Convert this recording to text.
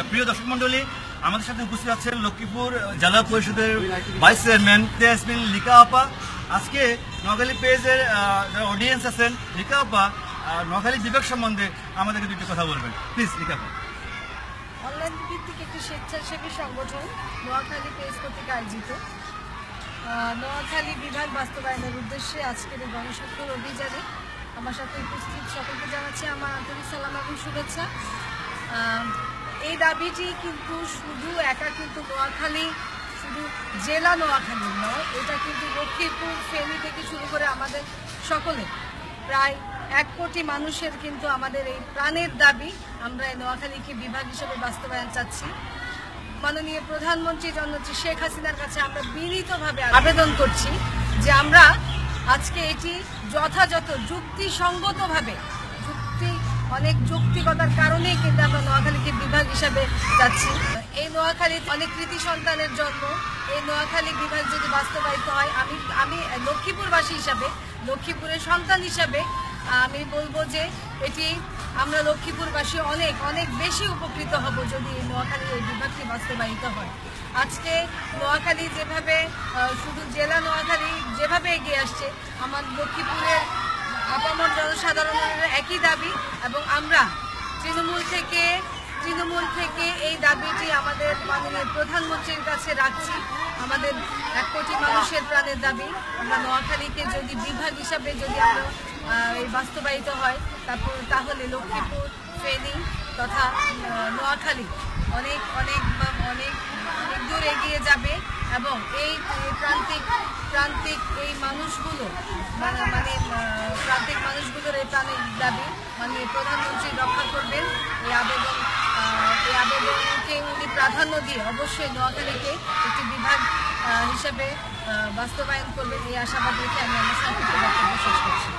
প্রিয় দর্শক মন্ডলী, আমাদের সাথে উপস্থিত আছেন লক্ষ্মীপুর জেলা পরিষদের ভাইস চেয়ারম্যান ইয়াসমিন লিকা আপা। আজকে নোয়াখালী পেজের যারা অডিয়েন্স আছেন, লিকা আপা নোয়াখালী বিভাগ সম্বন্ধে আমাদেরকে দুটি কথা বলবেন, প্লিজ লিকা আপা। অনলাইন ভিত্তিক একটি স্বেচ্ছাসেবী সংগঠন নোয়াখালী পেজ কর্তৃক আয়োজিত নোয়াখালী বিভাগ বাস্তবায়নের উদ্দেশ্যে আজকের এই গণস্বাক্ষর অভিযানে আমার সাথে উপস্থিত সকলকে জানাচ্ছি আমার আন্তরিক সালাম এবং শুভেচ্ছা। এই দাবিটি কিন্তু কিন্তু নোয়াখালী শুধু জেলা নোয়াখালী নয়, এটা কিন্তু লক্ষ্মীপুর ফেনী থেকে শুরু করে আমাদের সকলে প্রায় 1 কোটি মানুষের কিন্তু আমাদের এই প্রাণের দাবি। আমরা এই নোয়াখালীকে বিভাগ হিসেবে বাস্তবায়ন চাচ্ছি। মাননীয় প্রধানমন্ত্রী জননেত্রী শেখ হাসিনার কাছে আমরা বিনীতভাবে আবেদন করছি যে আমরা আজকে এটি যথাযথ যুক্তিসঙ্গতভাবে অনেক যৌক্তিকতার কারণেই কিন্তু আমরা নোয়াখালীকে বিভাগ হিসাবে যাচ্ছি। এই নোয়াখালী অনেক কৃতি সন্তানের জন্ম। এই নোয়াখালী বিভাগ যদি বাস্তবায়িত হয়, আমি লক্ষ্মীপুরবাসী হিসাবে, লক্ষ্মীপুরের সন্তান হিসাবে আমি বলবো যে এটি আমরা লক্ষ্মীপুরবাসী অনেক অনেক বেশি উপকৃত হব যদি এই নোয়াখালী এই বিভাগটি বাস্তবায়িত হয়। আজকে নোয়াখালী যেভাবে শুধু জেলা নোয়াখালী যেভাবে এগিয়ে আসছে, আমার লক্ষ্মীপুরের আপামর জনসাধারণের একই দাবি এবং আমরা তৃণমূল থেকে এই দাবিটি আমাদের মাননীয় প্রধানমন্ত্রীর কাছে রাখছি। আমাদের 1 কোটি মানুষের প্রাণের দাবি। আমরা নোয়াখালীকে যদি বিভাগ হিসাবে যদি আমরা এই বাস্তবায়িত হয় তাহলে লক্ষ্মীপুর, ফেনী তথা নোয়াখালী অনেক অনেক অনেক অনেক দূর এগিয়ে যাবে এবং এই প্রান্তিক এই মানুষগুলো প্রান্তিক মানুষগুলোর এই প্রাণের দাবি মাননীয় প্রধানমন্ত্রী রক্ষা করবেন। এই আবেদনকে উনি প্রাধান্য দিয়ে অবশ্যই নোয়াখালীকে একটি বিভাগ হিসেবে বাস্তবায়ন করবেন, এই আশাবাদ রেখে আমি আমার সংক্ষিপ্ত বক্তব্য শেষ করছি।